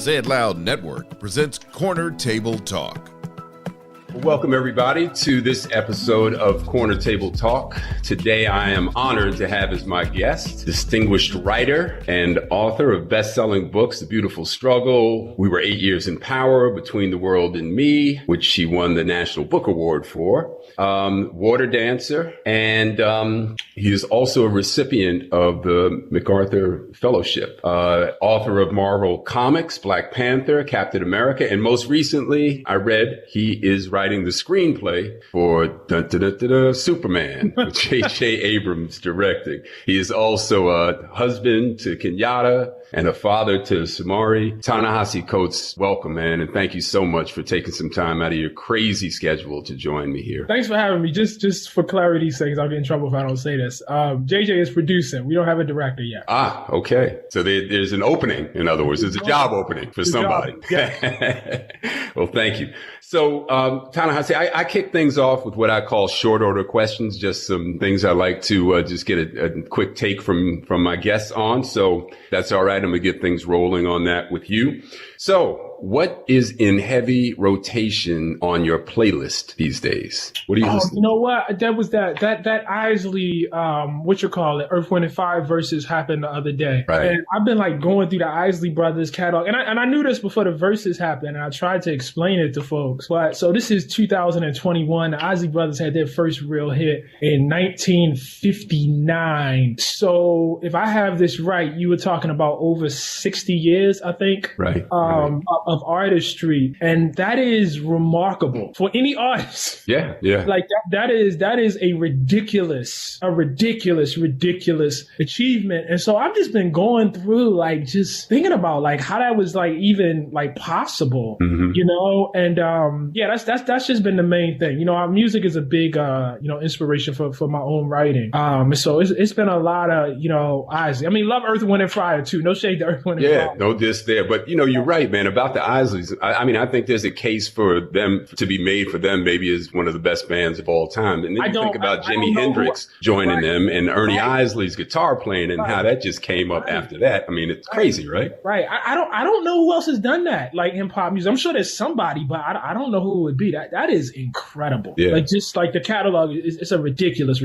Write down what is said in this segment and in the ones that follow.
Say It Loud Network presents Corner Table Talk. Welcome, everybody, to this episode of Corner Table Talk. Today, I am honored to have as my guest, distinguished writer and author of best-selling books, The Beautiful Struggle, We Were 8 Years in Power, Between the World and Me, which she won the National Book Award for, Water Dancer, and he is also a recipient of the MacArthur Fellowship, author of Marvel Comics, Black Panther, Captain America, and most recently, I read he is writing the screenplay for Superman, with J.J. Abrams directing. He is also a husband to Kenyatta and a father to Samari. Ta-Nehisi Coates, welcome, man, and thank you so much for taking some time out of your crazy schedule to join me here. Thanks for having me. Just for clarity's sake, I'll get in trouble if I don't say this. JJ is producing. We don't have a director yet. Ah, okay. So there's an opening, in other words. There's a job opening for somebody. Yeah. Well, thank you. So, Ta-Nehisi, I kick things off with what I call short order questions, just some things I like to just get a quick take from my guests on. So that's all right. I'm going to get things rolling on that with you. So what is in heavy rotation on your playlist these days? What are you listening to? You know what? That was that Isley, Earth, Wind & Fire verses happened the other day. Right. And I've been like going through the Isley Brothers catalog. And I knew this before the verses happened. And I tried to explain it to folks. But so this is 2021. The Isley Brothers had their first real hit in 1959. So if I have this right, you were talking about over 60 years, I think. Right. Of artistry, and that is remarkable for any artist. Yeah. Like that is a ridiculous achievement. And so I've just been going through, like, just thinking about like how that was like even like possible, you know. And that's just been the main thing. You know, our music is a big inspiration for my own writing. So it's been a lot of Isley. I mean, love Earth, Wind & Fire too. No shade to Earth, Wind & Fire. Yeah, no diss there. But you're right, man, about the Isleys. I mean, I think there's a case for them to be made for them maybe as one of the best bands of all time. And then you think about Jimi Hendrix joining them and Ernie Isley's guitar playing and how that just came up after that. I mean, it's crazy, right? Right. I don't know who else has done that, like, in pop music. I'm sure there's somebody, but I don't know who it would be. That is incredible. Yeah. Like, just like the catalog, it's a ridiculous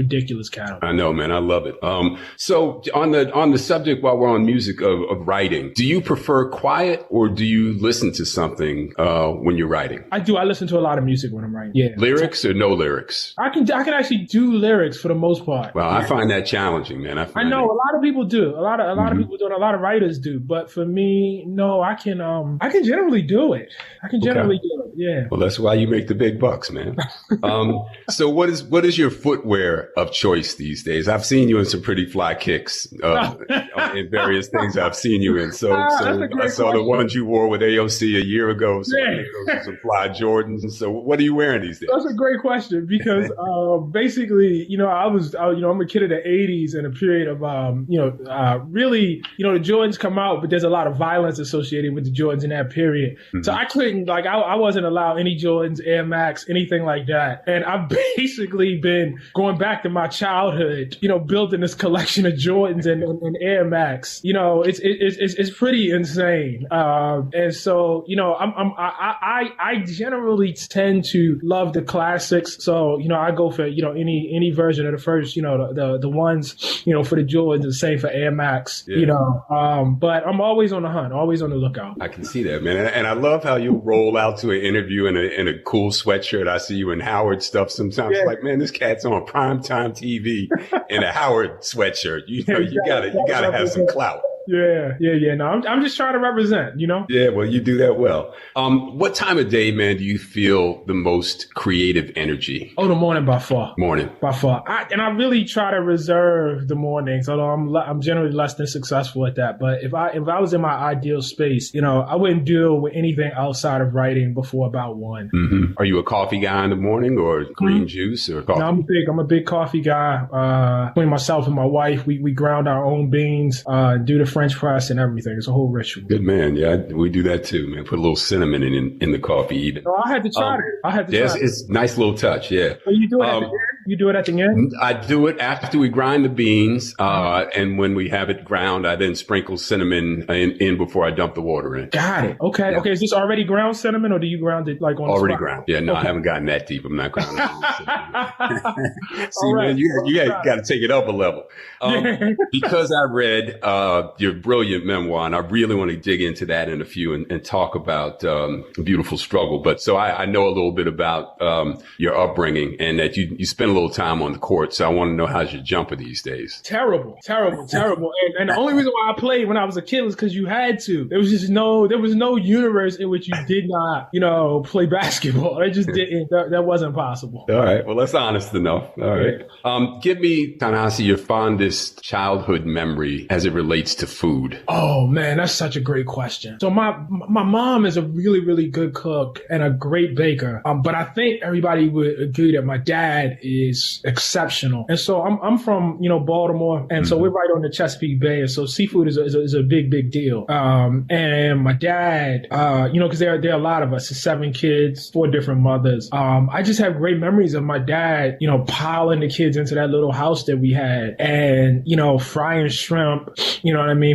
catalog. I know, man. I love it. So on the subject, while we're on music of writing, do you prefer quiet or do you listen to something when you're writing? I do. I listen to a lot of music when I'm writing. Yeah. Lyrics or no lyrics? I can actually do lyrics for the most part. Well, I find that challenging, man. I know a lot of people do. A lot of people do, and a lot of writers do. But for me, no, I can generally do it. I can generally do it. Yeah. Well, that's why you make the big bucks, man. So what is your footwear of choice these days? I've seen you in some pretty fly kicks in various things I've seen you in. So I saw the ones you wore with AOC a year ago. So I think those are some fly Jordans. And so what are you wearing these days? That's a great question because basically, I'm a kid of the 80s in a period of, really, the Jordans come out, but there's a lot of violence associated with the Jordans in that period. Mm-hmm. So I couldn't, I wasn't allowed any Jordans, Air Max, anything like that. And I've basically been going back to my childhood, building this collection of Jordans and Air Max. It's pretty insane. And so, I generally tend to love the classics. So, I go for, any version of the first, the ones, for the Jordans, the same for Air Max, but I'm always on the hunt, always on the lookout. I can see that, man. And I love how you roll out to an interview in a cool sweatshirt. I see you in Howard stuff sometimes. Yeah. Like, man, this cat's on primetime TV in a Howard sweatshirt. You gotta have some clout. Yeah. No, I'm just trying to represent, Yeah, well, you do that well. What time of day, man, do you feel the most creative energy? Oh, the morning by far. Morning. By far. I really try to reserve the mornings, although I'm generally less than successful at that. But if I was in my ideal space, I wouldn't deal with anything outside of writing before about 1. Mm-hmm. Are you a coffee guy in the morning or green juice or coffee? No, I'm a big coffee guy. Between myself and my wife, we ground our own beans, do the French press and everything. It's a whole ritual. Good, man. Yeah, we do that too, man. Put a little cinnamon in the coffee even. Oh, I had to try it. It's a nice little touch, yeah. Are you doing it at the end? You do it at the end? I do it after we grind the beans. And when we have it ground, I then sprinkle cinnamon in before I dump the water in. Got it. Okay. Yeah. Okay. Is this already ground cinnamon or do you ground it like on already the spot? Ground. Yeah. No, okay. I haven't gotten that deep. I'm not grounding. See, right. man, you got to take it up a level. Because I read your brilliant memoir, and I really want to dig into that in a few and talk about Beautiful Struggle. But so I know a little bit about your upbringing and that you spend a little time on the court. So I want to know, how's your jumper these days? Terrible. And the only reason why I played when I was a kid was because you had to. There was no universe in which you did not, play basketball. It just didn't. That wasn't possible. All right. Well, that's honest enough. All right. Give me, Ta-Nehisi, your fondest childhood memory as it relates to food. Oh man, that's such a great question. So my mom is a really, really good cook and a great baker. But I think everybody would agree that my dad is exceptional. And so I'm from, Baltimore. And so we're right on the Chesapeake Bay. And so seafood is a big, big deal. And my dad, because there are a lot of us, 7 kids, 4 different mothers. I just have great memories of my dad, piling the kids into that little house that we had and, frying shrimp,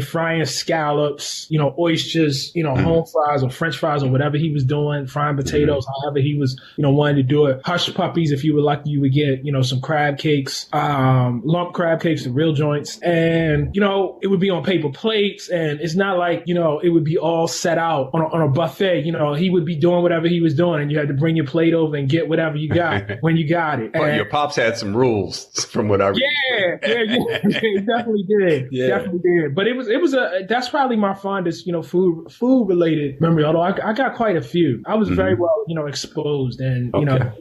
frying scallops, oysters, home fries or French fries or whatever he was doing, frying potatoes, however he was, wanting to do it. Hush puppies, if you were lucky, you would get, some crab cakes, lump crab cakes, the real joints. And, it would be on paper plates. And it's not like, it would be all set out on a buffet. He would be doing whatever he was doing and you had to bring your plate over and get whatever you got when you got it. Well, your pops had some rules from what I read. Yeah, he definitely did. Yeah. Definitely did. But that's probably my fondest, food related memory. Although I got quite a few. I was very well, exposed and,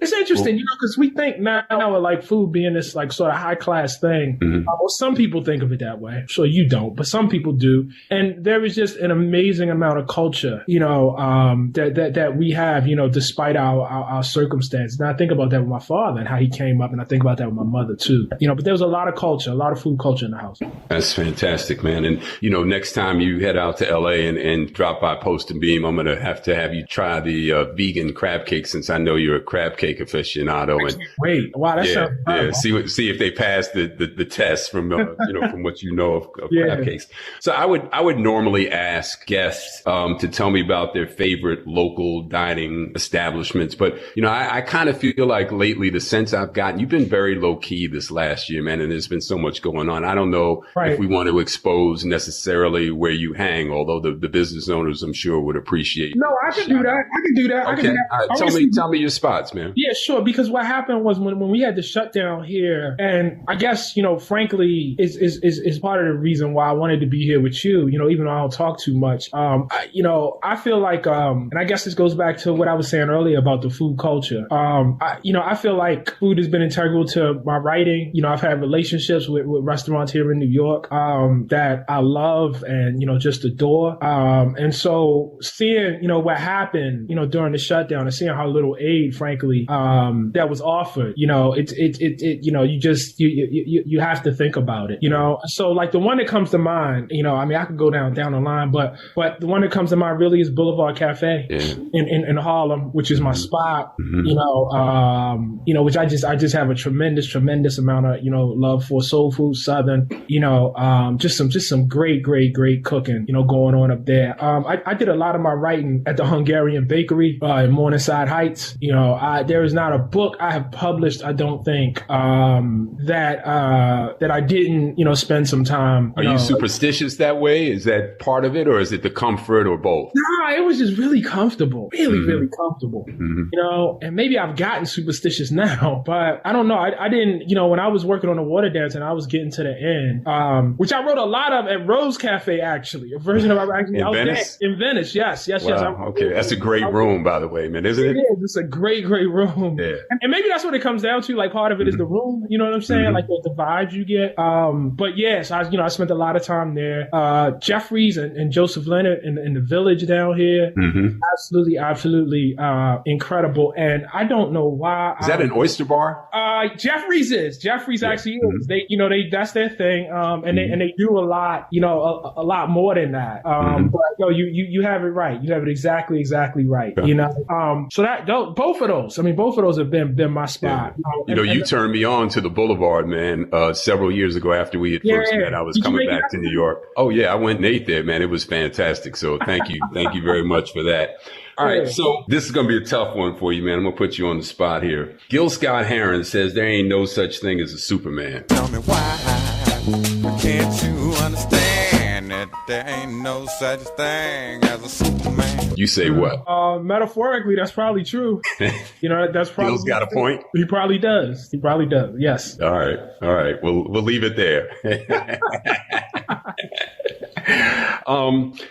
it's interesting, because we think now of like food being this like sort of high class thing. Well, some people think of it that way. I'm sure you don't, but some people do. And there is just an amazing amount of culture, that we have, despite our circumstances. And I think about that with my father and how he came up, and I think about that with my mother too. But there was a lot of culture, a lot of food culture in the house. That's fantastic, man. And, next time you head out to LA and drop by Post and Beam, I'm going to have you try the vegan crab cake, since I know you're a crab cake aficionado. Wait, wow, that sounds incredible. See if they pass the test from, from what you know of crab cakes. So I would normally ask guests to tell me about their favorite local dining establishments. But, I kind of feel like lately the sense I've gotten, you've been very low key this last year, man, and there's been so much going on. I don't know if we want to expose necessarily where you hang, although the business owners, I'm sure, would appreciate. No, I can do that. Okay. All right. Tell me your spots, man. Yeah, sure. Because what happened was when we had the shutdown here, and I guess, frankly, is part of the reason why I wanted to be here with you, even though I don't talk too much. I feel like, and I guess this goes back to what I was saying earlier about the food culture. I feel like food has been integral to my writing. I've had relationships with restaurants here in New York, that I love and, just adore. And so seeing, what happened, during the shutdown and seeing how little aid, frankly, that was offered, you have to think about it, So like the one that comes to mind, I could go down the line, but the one that comes to mind really is Boulevard Cafe in Harlem, which is my spot, which I just have a tremendous amount of, love for soul food, Southern, just some great cooking, going on up there. I did a lot of my writing at the Hungarian Bakery in Morningside Heights. There is not a book I have published, I don't think, that I didn't, spend some time. Are you superstitious that way? Is that part of it, or is it the comfort, or both? Nah, it was just really comfortable, really comfortable. And maybe I've gotten superstitious now, but I don't know. I didn't, when I was working on the water dance and I was getting to the end, which I wrote a lot of at Rose Cafe, actually, a version of in Venice? In Venice, yes. Wow, okay, that's a great room, by the way, man, isn't it? It is. It's a great room. Yeah. And maybe that's what it comes down to. Like part of it is the room, you know what I'm saying? Like the vibes you get. But yes, I spent a lot of time there. Jeffries and Joseph Leonard in the Village down here, absolutely incredible. And I don't know why. Is that an oyster bar? Jeffries actually is. They, that's their thing. And they do a lot, a lot more than that. But you have it right. You have it exactly right. So that both of those have been my spot. You turned me on to the Boulevard, man, several years ago after we had first met. I was coming back to New York. Oh, yeah, I went and ate there, man. It was fantastic. So thank you. Thank you very much for that. All right, so this is going to be a tough one for you, man. I'm going to put you on the spot here. Gil Scott Heron says there ain't no such thing as a Superman. Tell me why can't you understand that there ain't no such thing as a Superman? You say what? Metaphorically, that's probably true. That's probably Gil's got a point. He probably does. Yes. All right. We'll leave it there.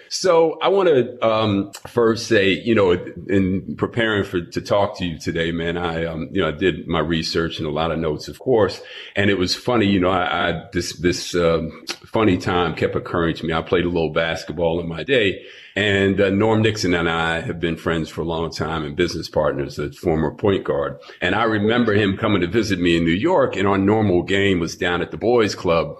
So I want to first say, in preparing to talk to you today, man, I did my research and a lot of notes, of course, and it was funny. This funny time kept occurring to me. I played a little basketball in my day. And Norm Nixon and I have been friends for a long time and business partners, a former point guard. And I remember him coming to visit me in New York, and our normal game was down at the boys club,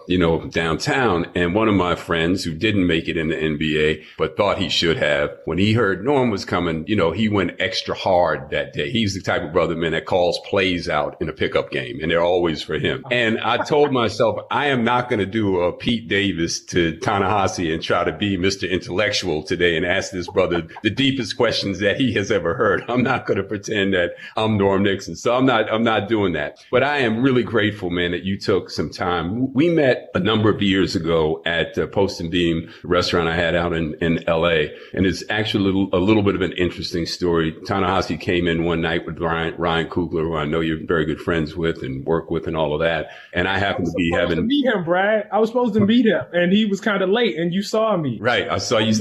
downtown. And one of my friends who didn't make it in the NBA, but thought he should have, when he heard Norm was coming, he went extra hard that day. He's the type of brother, man, that calls plays out in a pickup game, and they're always for him. And I told myself, I am not going to do a Pete Davis to Ta-Nehisi and try to be Mr. Intellectual today and ask this brother the deepest questions that he has ever heard. I'm not going to pretend that I'm Norm Nixon. So I'm not doing that. But I am really grateful, man, that you took some time. We met a number of years ago at Post and Beam, the restaurant I had out in LA. And it's actually a little bit of an interesting story. Ta-Nehisi came in one night with Ryan Coogler, who I know you're very good friends with and work with and all of that. And I happened to be having to meet him, Brad. I was supposed to meet him, and he was kind of late, and you saw me. Right. I saw you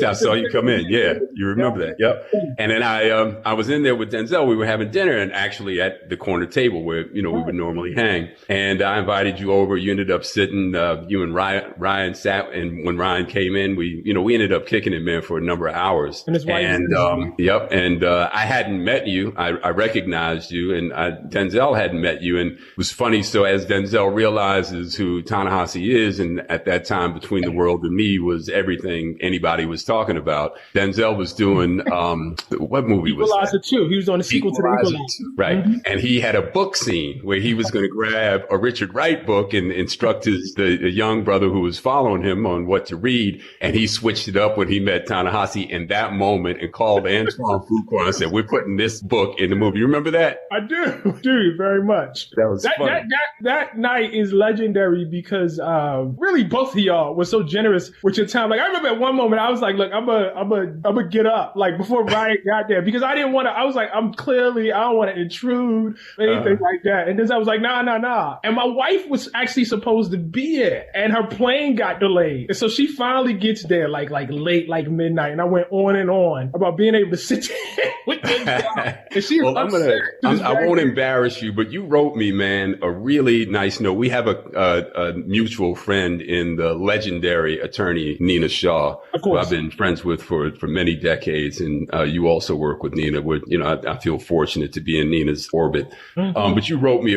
come in. Yeah. You remember that. Yep. And then I was in there with Denzel. We were having dinner, and actually at the corner table where, we would normally hang. And I invited you over. You ended up sitting, you and Ryan sat. And when Ryan came in, we ended up kicking it, man, for a number of hours. And his wife. Yep. And, I hadn't met you. I recognized you, and Denzel hadn't met you. And it was funny. So as Denzel realizes who Ta-Nehisi is, and at that time between the world and me was everything anybody was talking about. Denzel was doing, what movie was that? Equalizer 2. He was on the sequel to the Equalizer. Right. Mm-hmm. And he had a book scene where he was going to grab a Richard Wright book and instruct the young brother who was following him on what to read. And he switched it up when he met Ta-Nehisi in that moment and called Antoine Fuqua and said, we're putting this book in the movie. You remember that? I do very much. That was funny. That night is legendary because really both of y'all were so generous with your time. Like I remember at one moment I was like, look, I'm gonna get up like before Ryan got there because I didn't want to. I was like, I don't want to intrude or anything like that. And then I was like, nah. And my wife was actually supposed to be there, and her plane got delayed, and so she finally gets there like late, like midnight. And I went on and on about being able to sit there with this guy. And she was I won't embarrass you, but you wrote me, man, a really nice note. We have a mutual friend in the legendary attorney Nina Shaw, who I've been friends with for many decades. And you also work with Nina. I feel fortunate to be in Nina's orbit. Mm-hmm. But you wrote me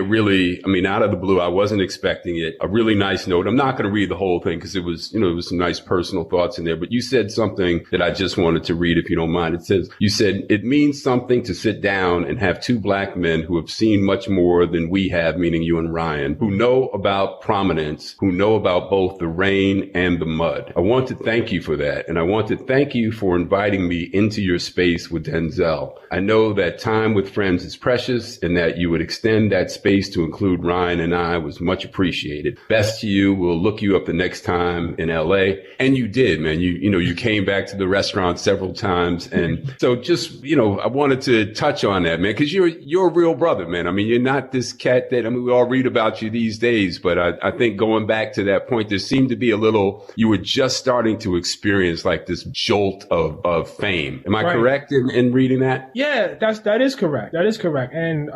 out of the blue, I wasn't expecting it, a really nice note. I'm not going to read the whole thing because it was some nice personal thoughts in there. But you said something that I just wanted to read, if you don't mind. You said, it means something to sit down and have two black men who have seen much more than we have, meaning you and Ryan, who know about prominence, who know about both the rain and the mud. I want to thank you for that. And I want to thank you for inviting me into your space with Denzel. I know that time with friends is precious, and that you would extend that space to include Ryan and I was much appreciated. Best to you. We'll look you up the next time in LA. And you did, man. You came back to the restaurant several times. And so just, I wanted to touch on that, man, because you're a real brother, man. I mean, you're not this cat that, we all read about you these days, but I think going back to that point, there seemed to be you were just starting to experience like this jolt of fame. Am I correct in reading that? Yeah, that is correct. That is correct. And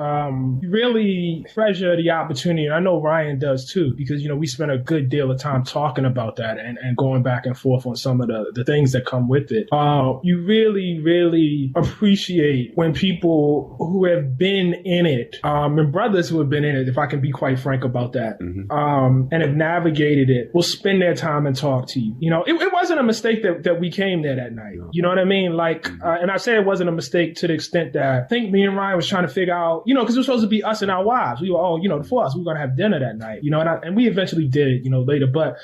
really treasure the opportunity. And I know Ryan does too, because, we spent a good deal of time talking about that and going back and forth on some of the things that come with it. You really, really appreciate when people who have been in it, and brothers who have been in it, if I can be quite frank about that, and have navigated it, will spend their time and talk to you. It wasn't a mistake that we came there. there that night. You know what I mean? Like, and I say it wasn't a mistake to the extent that I think me and Ryan was trying to figure out, you know, because it was supposed to be us and our wives. We were all, you know, the four of us, we were going to have dinner that night, you know, and we eventually did, you know, later. But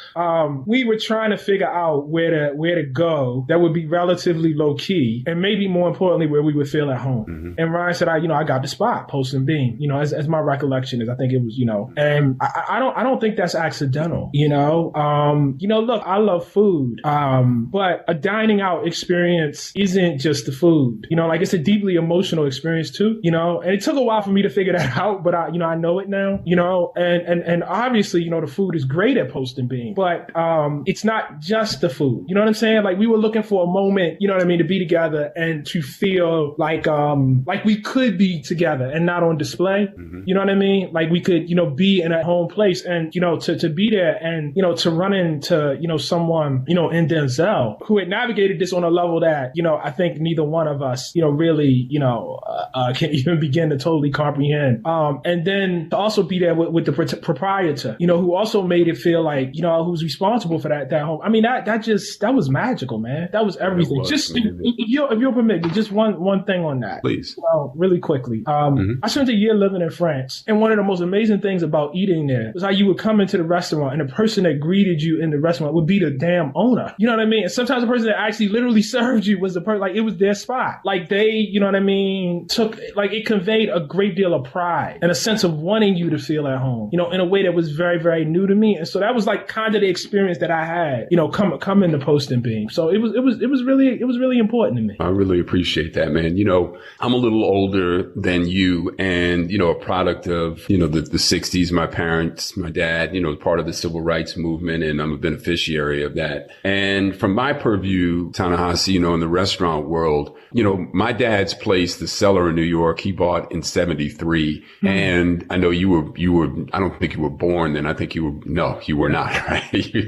we were trying to figure out where to go that would be relatively low key, and maybe more importantly, where we would feel at home. And Ryan said, I got the spot, Post and Beam, you know, as my recollection is. I think it was, you know, and I don't think that's accidental, you know. Look, I love food, but a dining out experience isn't just the food, you know, like it's a deeply emotional experience too, you know, and it took a while for me to figure that out, but I know it now, you know, and obviously, you know, the food is great at Post and Beam, but it's not just the food, you know what I'm saying? Like we were looking for a moment, you know what I mean, to be together and to feel like we could be together and not on display, you know what I mean? Like we could, you know, be in a home place and, you know, to be there and, you know, to run into, you know, someone, you know, in Denzel who had navigated this on a level that, you know, I think neither one of us, you know, really, you know, can even begin to totally comprehend. And then to also be there with the proprietor, you know, who also made it feel like, you know, who's responsible for that home. I mean, that was magical, man. That was everything. If you'll permit me, just one thing on that. Please. Really quickly. I spent a year living in France, and one of the most amazing things about eating there was how you would come into the restaurant and the person that greeted you in the restaurant would be the damn owner. You know what I mean? And sometimes the person that actually literally served you was the person, like it was their spot. Like they, you know what I mean, it conveyed a great deal of pride and a sense of wanting you to feel at home, you know, in a way that was very, very new to me. And so that was like kind of the experience that I had, you know, come into Post and Beam. So it was really important to me. I really appreciate that, man. You know, I'm a little older than you and, you know, a product of, you know, the 60s, my parents, my dad, you know, part of the civil rights movement, and I'm a beneficiary of that. And from my purview, Ta-Nehisi, you know, in the restaurant world, you know, my dad's place, the Cellar in New York, he bought in 73. And I know you were, I don't think you were born then. I think you were not, right?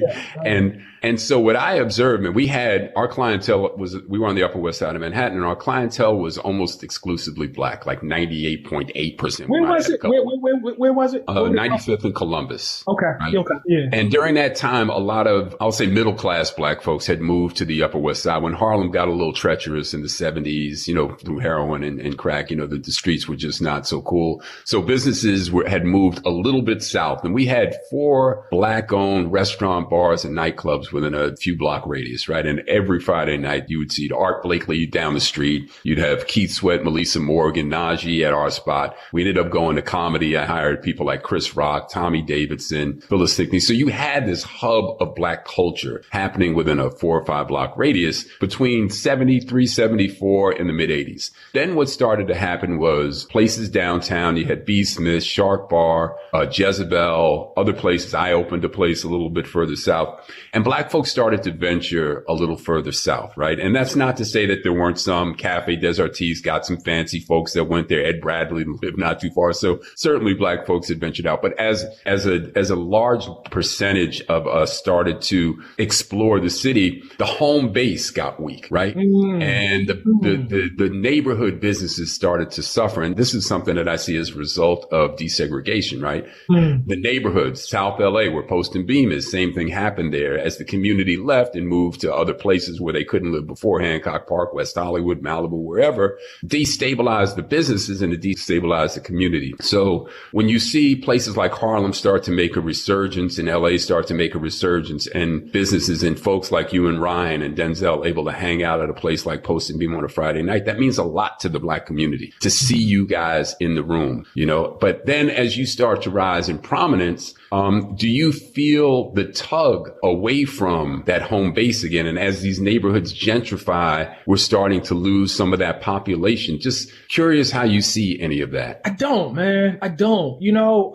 And so what I observed, and we had our clientele we were on the Upper West Side of Manhattan, and our clientele was almost exclusively black, like 98.8%. Where was it? Where was it? 95th and Columbus. Okay. Right? Okay. Yeah. And during that time, a lot of, I'll say middle class black folks had moved to the Upper West Side when Harlem got a little treacherous in the 70s, you know, through heroin and crack, you know, the streets were just not so cool. So businesses had moved a little bit south, and we had 4 black owned restaurant, bars, and nightclubs within a few block radius, right? And every Friday night you would see Art Blakely down the street. You'd have Keith Sweat, Melissa Morgan, Najee at our spot. We ended up going to comedy. I hired people like Chris Rock, Tommy Davidson, Phyllis Stickney. So you had this hub of black culture happening within a 4 or 5 block radius between 73, 74 and the mid 80s. Then what started to happen was places downtown. You had B. Smith, Shark Bar, Jezebel, other places. I opened a place a little bit further south, and black folks started to venture a little further south, right? And that's not to say that there weren't some. Cafe des Artistes got some fancy folks that went there. Ed Bradley lived not too far. So certainly black folks had ventured out. But as a large percentage of us started to explore the city, the home base got weak, right? And the neighborhood businesses started to suffer. And this is something that I see as a result of desegregation, right? The neighborhoods, South LA, where Post and Beam is, same thing happened there as the community left and moved to other places where they couldn't live before, Hancock Park, West Hollywood, Malibu, wherever, destabilized the businesses and it destabilized the community. So when you see places like Harlem start to make a resurgence and LA start to make a resurgence, and businesses and folks like you and Ryan and Denzel able to hang out at a place like Post and Beam on a Friday night, that means a lot to the black community to see you guys in the room, you know. But then as you start to rise in prominence, do you feel the tug away from that home base again? And as these neighborhoods gentrify, we're starting to lose some of that population. Just curious how you see any of that. I don't, man. I don't. You know,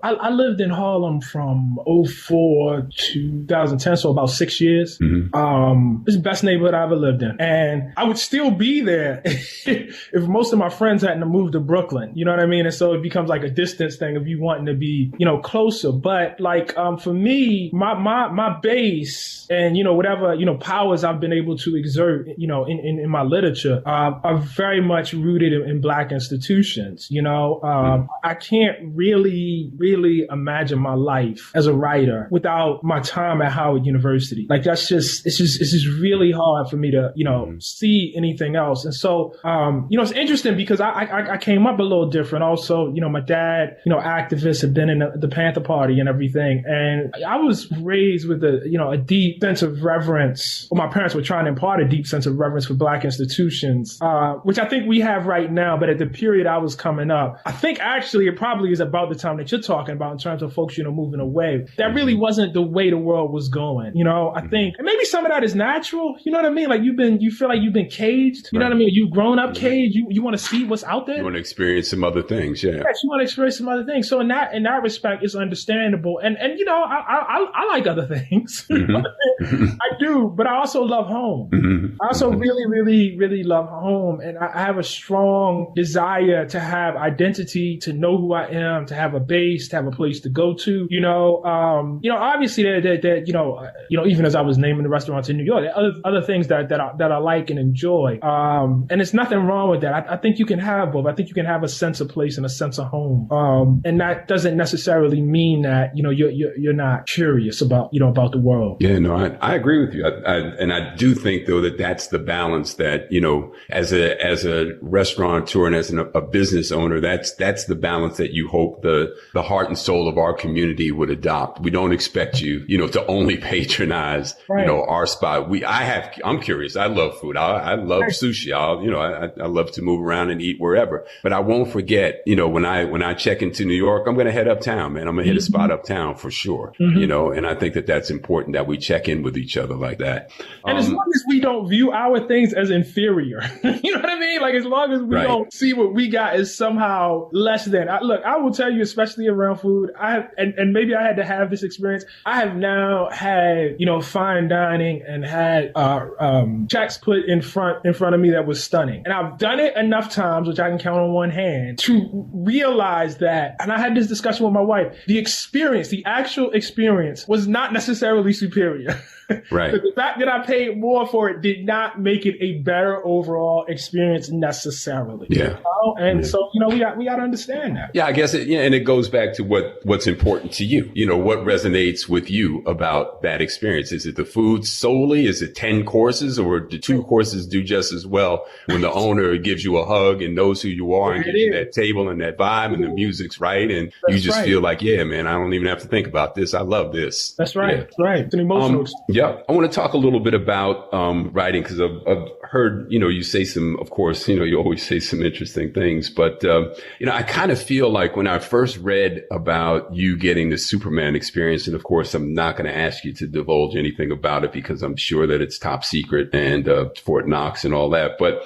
I lived in Harlem from 2004 to 2010, so about 6 years. It's the best neighborhood I ever lived in. And I would still be there if most of my friends hadn't moved to Brooklyn. You know what I mean? And so it becomes like a distance thing of you wanting to be, you know, closer. But like, for me, my base space and, whatever, powers I've been able to exert, in my literature, are very much rooted in Black institutions. I can't really imagine my life as a writer without my time at Howard University. Like it's just really hard for me to, see anything else. And so, it's interesting because I came up a little different. Also, my dad, activists, had been in the Panther Party and everything. And I was raised with a deep sense of reverence. Well, my parents were trying to impart a deep sense of reverence for Black institutions, which I think we have right now. But at the period I was coming up, I think actually it probably is about the time that you're talking about in terms of folks, moving away. That really wasn't the way the world was going. I think, and maybe some of that is natural. You know what I mean? Like you feel like you've been caged. You know what I mean? You've grown up caged. You want to see what's out there. You want to experience some other things. Yeah. Yes, you want to experience some other things. So in that respect, it's understandable. And I like other things. I do, but I also love home. I also really love home. And I have a strong desire to have identity, to know who I am, to have a base, to have a place to go to. Obviously even as I was naming the restaurants in New York, there are other things that I like and enjoy. And there's nothing wrong with that. I think you can have both. I think you can have a sense of place and a sense of home. And that doesn't necessarily mean that, you're not curious about the world. Yeah, no, I agree with you. And I do think though that that's the balance that, as a restaurateur and as a business owner, that's the balance that you hope the heart and soul of our community would adopt. We don't expect you, to only patronize, our spot. I'm curious. I love food. I love sushi. I love to move around and eat wherever, but I won't forget, when I check into New York, I'm going to head uptown, man. I'm going to hit a spot uptown for sure, and I think that that's important that we check in with each other like that. And as long as we don't view our things as inferior, you know what I mean? Like as long as we don't see what we got as somehow less than. I will tell you, especially around food, and maybe I had to have this experience. I have now had, fine dining and had checks put in front of me that was stunning. And I've done it enough times, which I can count on one hand, to realize that, and I had this discussion with my wife, the actual experience was not necessarily superior. Right. The fact that I paid more for it did not make it a better overall experience necessarily. Yeah. So, we got to understand that. Yeah, I guess and it goes back to what's important to you. What resonates with you about that experience. Is it the food solely? Is it 10 courses, or do 2 courses do just as well when the owner gives you a hug and knows who you are and gives you that table and that vibe and the music's right and you just feel like, yeah, man, I don't even have to think about this. I love this. That's right. Yeah. That's right. It's an emotional experience. Yeah. I want to talk a little bit about writing because I've heard, you say some, of course, you always say some interesting things, but, I kind of feel like when I first read about you getting the Superman experience, and of course, I'm not going to ask you to divulge anything about it because I'm sure that it's top secret and Fort Knox and all that, but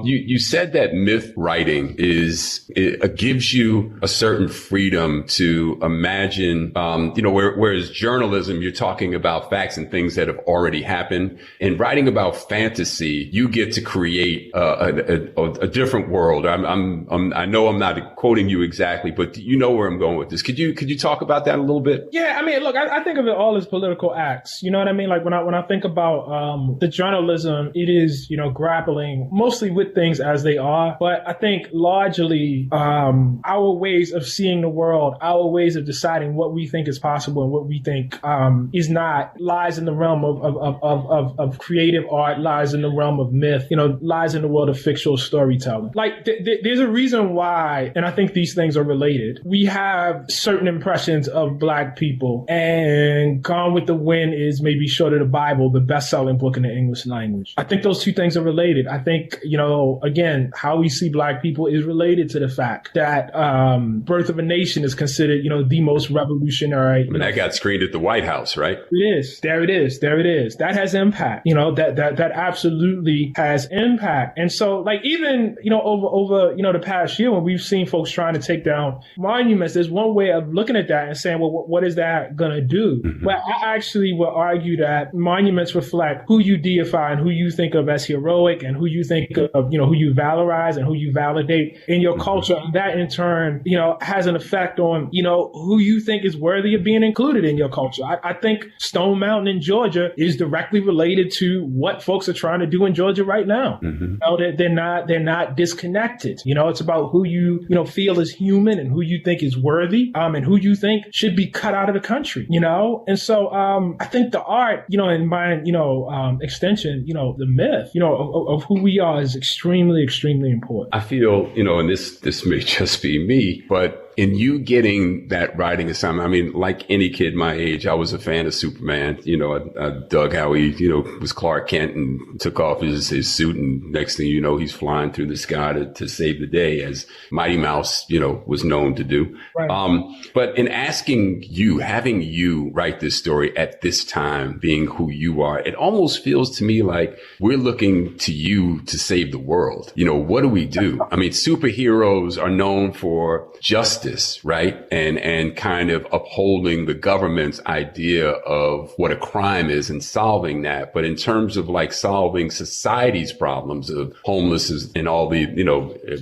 you said that myth writing gives you a certain freedom to imagine, whereas journalism, you're talking about facts and things that have already happened. In writing about fantasy, you get to create a different world. I know I'm not quoting you exactly, but you know where I'm going with this. Could you talk about that a little bit? Yeah, I mean, look, I think of it all as political acts. You know what I mean? Like when I think about the journalism, it is grappling mostly with things as they are, but I think largely our ways of seeing the world, our ways of deciding what we think is possible and what we think is not, lies in the realm of creative art, lies in the realm of myth, lies in the world of fictional storytelling. Like there's a reason why, and I think these things are related. We have certain impressions of Black people, and Gone with the Wind is maybe short of the Bible, the best-selling book in the English language. I think those two things are related. I think, again, how we see Black people is related to the fact that Birth of a Nation is considered, the most revolutionary. That got screened at the White House, right? It is. There it is. That has impact. That absolutely has impact. And so, like, even, over the past year when we've seen folks trying to take down monuments, there's one way of looking at that and saying, well, what is that going to do? Mm-hmm. But I actually would argue that monuments reflect who you deify and who you think of as heroic and who you think of, who you valorize and who you validate in your culture. And that in turn, has an effect on, who you think is worthy of being included in your culture. I think Stone Mountain in Georgia is directly related to what folks are trying to do in Georgia right now. They're not disconnected. It's about who you, feel is human and who you think is worthy, and who you think should be cut out of the country, And so, I think the art, in mind, extension, the myth, of who we are is extremely, extremely important. I feel, and this may just be me, but in you getting that writing assignment, I mean, like any kid my age, I was a fan of Superman. I dug how he, was Clark Kent and took off his suit, and next thing you know, he's flying through the sky to save the day, as Mighty Mouse, was known to do. Right. But in having you write this story at this time, being who you are, it almost feels to me like we're looking to you to save the world. What do we do? I mean, superheroes are known for justice, right? And kind of upholding the government's idea of what a crime is and solving that. But in terms of like solving society's problems of homelessness and all the,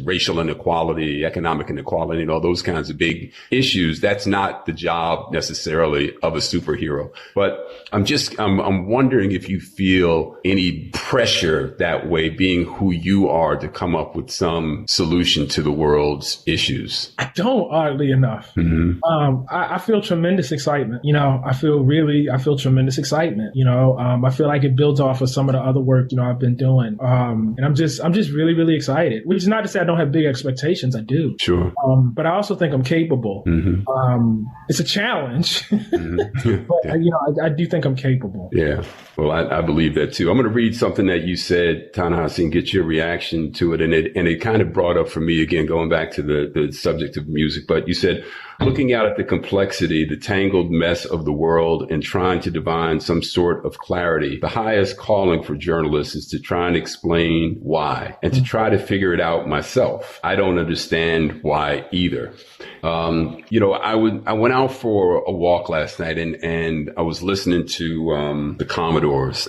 racial inequality, economic inequality, and all those kinds of big issues, that's not the job necessarily of a superhero. But I'm wondering if you feel any pressure that way, being who you are, to come up with some solution to the world's issues. I don't, oddly enough. I feel tremendous excitement. I feel tremendous excitement. I feel like it builds off of some of the other work, I've been doing. And I'm just really, really excited, which is not to say I don't have big expectations. I do. Sure. But I also think I'm capable. It's a challenge, but I do think I'm capable. Yeah. Well, I believe that too. I'm going to read something that you said, Ta-Nehisi, and get your reaction to it. And it kind of brought up for me, again, going back to the subject of music, but you said, looking out at the complexity, the tangled mess of the world, and trying to divine some sort of clarity, the highest calling for journalists is to try and explain why and to try to figure it out myself. I don't understand why either. I went out for a walk last night and I was listening to the Commodores,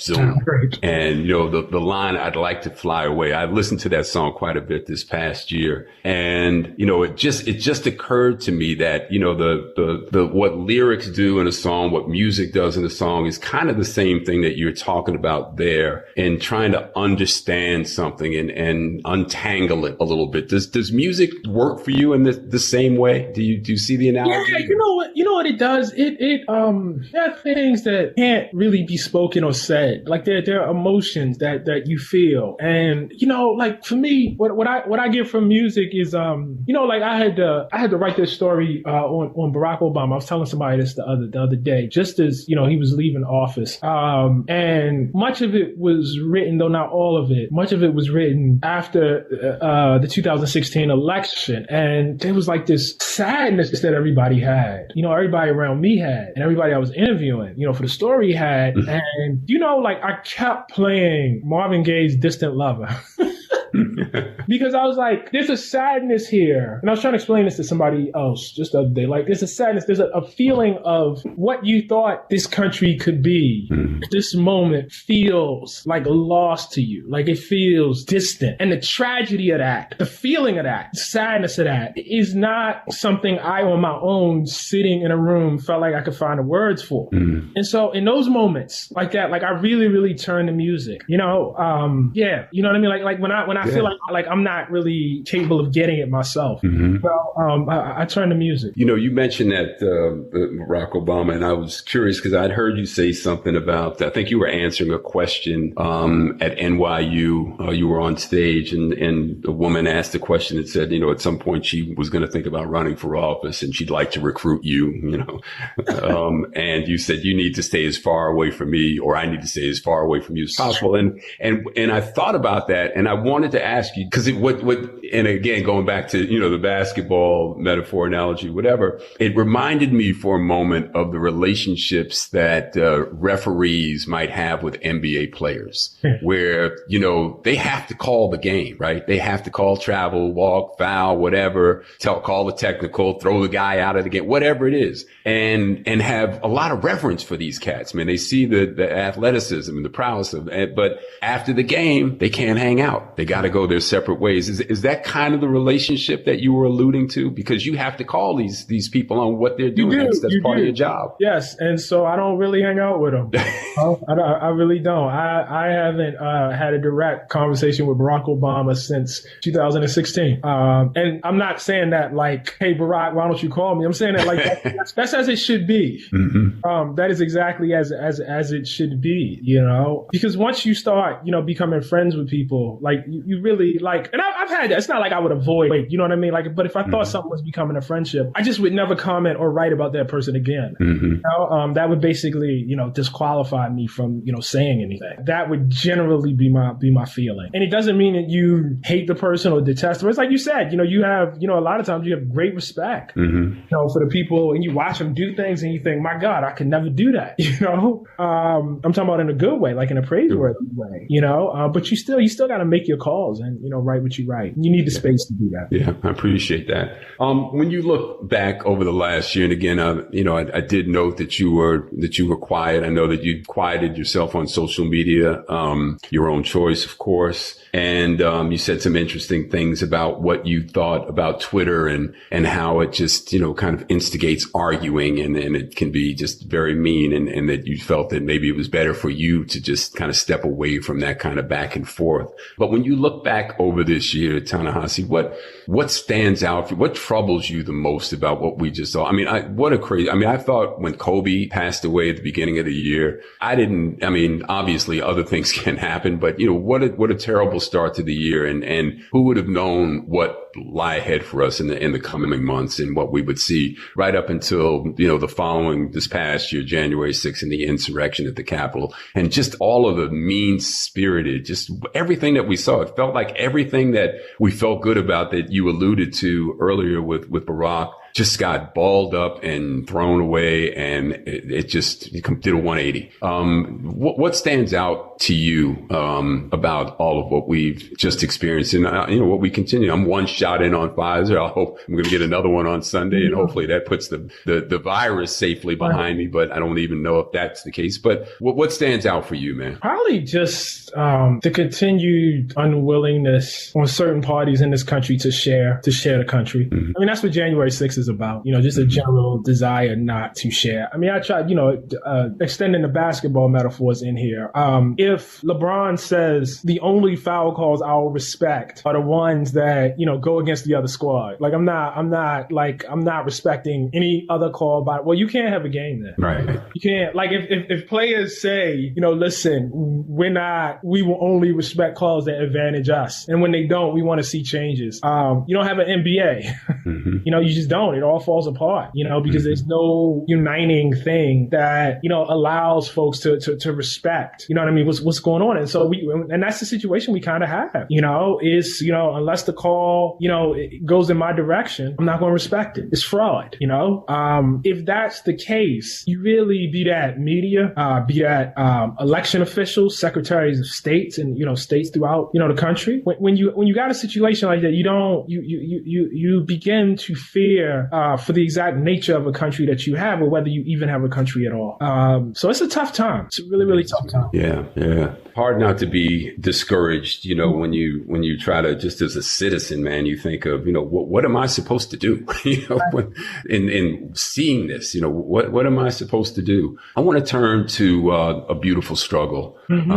Zoom. And, the line, "I'd like to fly away." I've listened to that song quite a bit this past year. And, it just occurred to me that, the what lyrics do in a song, what music does in a song is kind of the same thing that you're talking about there, and trying to understand something and untangle it a little bit. Does music work for you in the same way? Do you see the analogy? Yeah, you know what it does? There are things that can't really be spoken or said. Like there are emotions that you feel. And, like for me, what I get from music is, like I had to write this story on Barack Obama. I was telling somebody this the other day, just as he was leaving office, and much of it was written, though not all of it. Much of it was written after the 2016 election, and there was like this sadness that everybody had. Everybody around me had, and everybody I was interviewing, for the story had, and I kept playing Marvin Gaye's "Distant Lover." Because I was like, there's a sadness here. And I was trying to explain this to somebody else just the other day. Like, there's a sadness. There's a feeling of what you thought this country could be. This moment feels like a loss to you. Like, it feels distant. And the tragedy of that, the feeling of that, the sadness of that is not something I, on my own, sitting in a room, felt like I could find the words for. And so in those moments like that, like I really, really turn to music, yeah, you know what I mean? Like when I feel like I'm not really capable of getting it myself. Well, I turn to music. You mentioned that Barack Obama, and I was curious because I'd heard you say something about, I think you were answering a question at NYU. You were on stage, and a woman asked a question that said, at some point she was going to think about running for office, and she'd like to recruit you, and you said, you need to stay as far away from me, or I need to stay as far away from you as possible. And I thought about that, and I wanted to ask you, because and again, going back to, the basketball metaphor, analogy, whatever, it reminded me for a moment of the relationships that referees might have with NBA players, where, they have to call the game, right? They have to call travel, walk, foul, whatever, call the technical, throw the guy out of the game, whatever it is, and have a lot of reverence for these cats, man. They see the athleticism and the prowess of it, but after the game, they can't hang out. They got to go their separate ways. Is that kind of the relationship that you were alluding to? Because you have to call these people on what they're doing. That's part of your job. Yes. And so I don't really hang out with them. I really don't. I haven't had a direct conversation with Barack Obama since 2016. And I'm not saying that like, hey, Barack, why don't you call me? I'm saying that like, that's as it should be. Mm-hmm. That is exactly as it should be, because once you start, becoming friends with people, like you really like, and I've had that. It's not like I would avoid, you know what I mean? Like, but if I thought something was becoming a friendship, I just would never comment or write about that person again. Mm-hmm. That would basically, disqualify me from, saying anything. That would generally be my feeling. And it doesn't mean that you hate the person or detest them. It's like you said, you have, a lot of times you have great respect, for the people, and you watch them do things and you think, my God, I could never do that. I'm talking about in a good way, like in a praiseworthy way, but you still got to make your calls and, write what you write. You need the space to do that. Yeah, I appreciate that. When you look back over the last year, and again, I did note that you were quiet. I know that you quieted yourself on social media, your own choice, of course. And you said some interesting things about what you thought about Twitter and how it just, kind of instigates arguing and it can be just very mean and that you felt that maybe it was better for you to just kind of step away from that kind of back and forth. But when you look back over this year, Ta-Nehisi, what stands out for you? What troubles you the most about what we just saw? I mean, I thought when Kobe passed away at the beginning of the year, obviously other things can happen, but what a terrible start to the year and who would have known what lie ahead for us in the coming months and what we would see right up until, the following this past year, January 6th and the insurrection at the Capitol and just all of the mean spirited, just everything that we saw. It felt like everything that we felt good about that you alluded to earlier with Barack just got balled up and thrown away, and it did a 180. What stands out to you about all of what we've just experienced and what we continue? I'm one shot in on Pfizer. I hope I'm going to get another one on Sunday, and hopefully that puts the virus safely behind me. But I don't even know if that's the case. But what stands out for you, man? Probably just the continued unwillingness on certain parties in this country to share the country. Mm-hmm. I mean, that's what January 6th is about, just a general desire not to share. I mean, I tried, extending the basketball metaphors in here. If LeBron says the only foul calls I'll respect are the ones that, go against the other squad, like I'm not respecting any other call well, you can't have a game then. Right. You can't, like if players say, listen, we will only respect calls that advantage us. And when they don't, we want to see changes. You don't have an NBA. Mm-hmm. You just don't. It all falls apart, because there's no uniting thing that, allows folks to respect, what I mean, what's going on. And so and that's the situation we kind of have, is, unless the call, it goes in my direction, I'm not going to respect it. It's fraud, if that's the case, you really be that media, be that election officials, secretaries of states and, states throughout, the country. When you got a situation like that, you begin to fear for the exact nature of a country that you have or whether you even have a country at all. So it's a tough time. It's a really, really tough time. Yeah. Hard not to be discouraged, when you try to, just as a citizen, man, you think of, what am I supposed to do? In seeing this, what am I supposed to do? I want to turn to a beautiful struggle. Mm-hmm.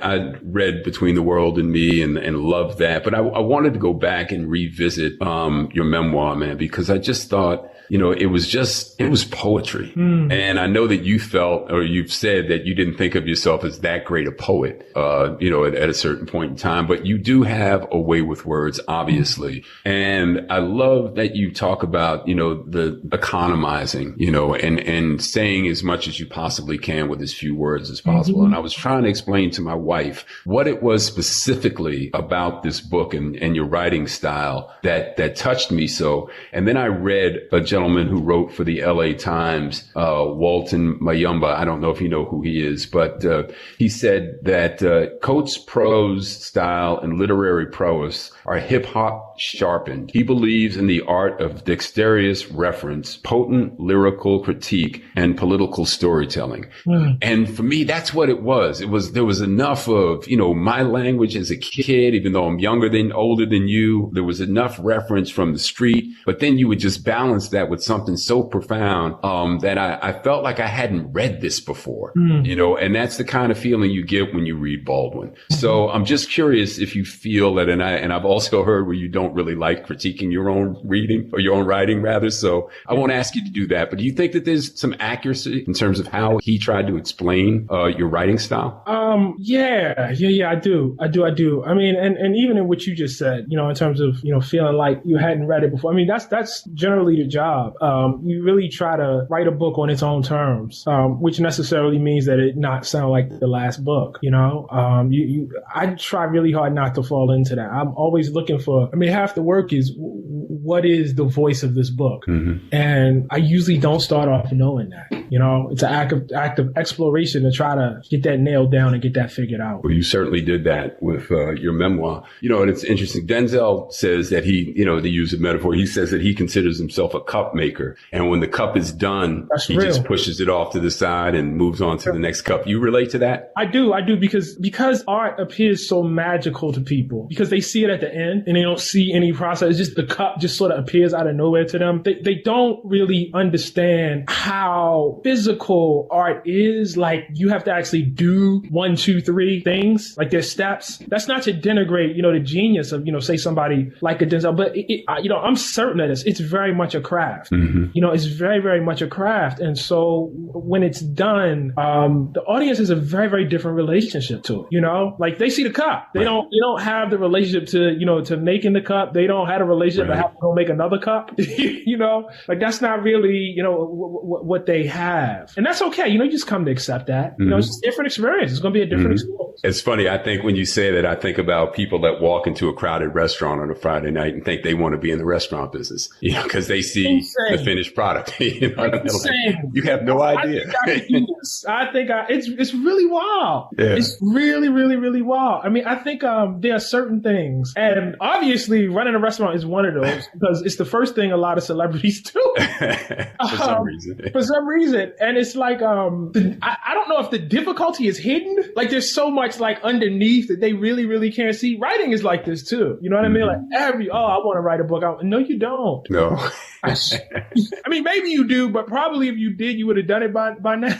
I read Between the World and Me and loved that, but I wanted to go back and revisit your memoir, man, because I just thought it was poetry. And I know that you felt, or you've said that you didn't think of yourself as that great a poet, at a certain point in time, but you do have a way with words, obviously. And I love that you talk about, the economizing, and saying as much as you possibly can with as few words as possible. And I was trying to explain to my wife what it was specifically about this book and your writing style that touched me so. And then I read a gentleman who wrote for the LA Times, Walton Mayumba. I don't know if you know who he is, but he said that Coates' prose style and literary prowess are hip-hop sharpened. He believes in the art of dexterous reference, potent lyrical critique, and political storytelling. And for me, that's what it was. There was enough of, my language as a kid, even though I'm older than you, there was enough reference from the street, but then you would just balance that with something so profound, that I felt like I hadn't read this before, and that's the kind of feeling you get when you read Baldwin. So I'm just curious if you feel that, and I've also heard where you don't really like critiquing your own reading or your own writing rather. So I won't ask you to do that, but do you think that there's some accuracy in terms of how he tried to explain your writing style? Yeah, I do. I mean, and even in what you just said, in terms of, feeling like you hadn't read it before. I mean, that's generally the job. You really try to write a book on its own terms, which necessarily means that it not sound like the last book, I try really hard not to fall into that. I'm always looking for, half the work is what is the voice of this book? And I usually don't start off knowing that, it's an act of exploration to try to get that nailed down and get that figured out. Well, you certainly did that with your memoir, and it's interesting. Denzel says that he, to use a metaphor, he says that he considers himself a cup maker. And when the cup is done, he just pushes it off to the side and moves on to the next cup. You relate to that? I do because art appears so magical to people because they see it at the end and they don't see any process. It's just the cup just sort of appears out of nowhere to them. They don't really understand how physical art is. Like you have to actually do 1, 2, 3 things. Like there's steps. That's not to denigrate, the genius of, say somebody like a Denzel, but I'm certain that it's very much a craft. It's very, very much a craft. And so when it's done, the audience has a very, very different relationship to it. Like they see the cup. They don't have the relationship to making the cup. They don't have a relationship to have to go make another cup. Like that's not really, what they have. And that's okay. You just come to accept that. It's just a different experience. It's going to be a different experience. It's funny. I think when you say that, I think about people that walk into a crowded restaurant on a Friday night and think they want to be in the restaurant business, because they see the finished product. You have no idea. I think it's really wild. Yeah. It's really, really, really wild. I think there are certain things, and obviously running a restaurant is one of those because it's the first thing a lot of celebrities do. For some reason. For some reason. And it's like, I don't know if the difficulty is hidden. Like there's so much like underneath that they really, really can't see. Writing is like this too. You know what I mean? Like I want to write a book. No, you don't. No. Maybe you do, but probably if you did, you would have done it by now.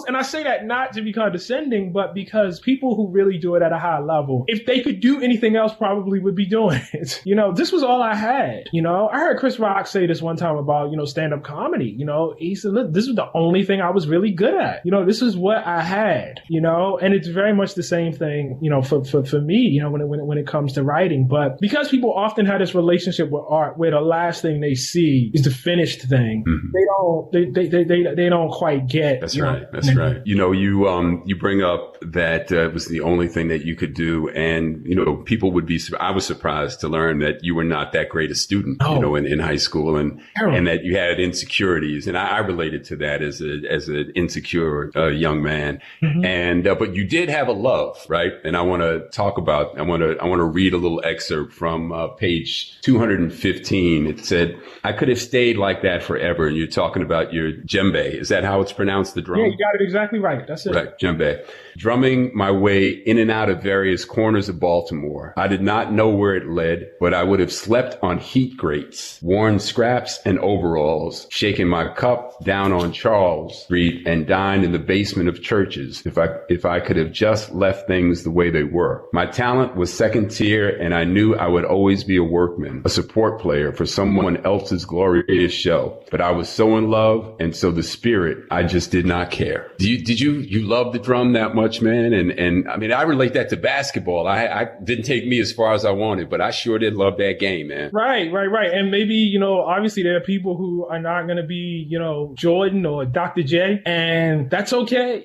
And I say that not to be condescending, but because people who really do it at a high level, if they could do anything else, probably would be doing it. This was all I had. I heard Chris Rock say this one time about, stand-up comedy. He said, look, this was the only thing I was really good at. This is what I had, and it's very much the same thing, for me, when it comes to writing. But because people often have this relationship with art where the last thing they see is the finished thing, they don't quite get. That's right. That's right. You bring up that it was the only thing that you could do. And, people would be, I was surprised to learn that you were not that great a student, in high school and that you had insecurities. And I related to that as an insecure young man. And, but you did have a love, right? And I want to read a little excerpt from page 215. It said, I could have stayed like that forever. And you're talking about your djembe. Is that how it's pronounced? The drum? Yeah, you got it exactly right. That's it. Right, djembe. Drumming my way in and out of various corners of Baltimore. I did not know where it led, but I would have slept on heat grates, worn scraps and overalls, shaken my cup down on Charles Street, and dined in the basement of churches if I could have just left things the way they were. My talent was second tier, and I knew I would always be a workman, a support player for someone else's glorious show. But I was so in love, and so the spirit, I just did not care. Did you love the drum that much, man? And I mean, I relate that to basketball. I didn't take me as far as I wanted, but I sure did love that game, man. Right. And maybe, obviously there are people who are not going to be, Jordan or Dr. J, and that's okay.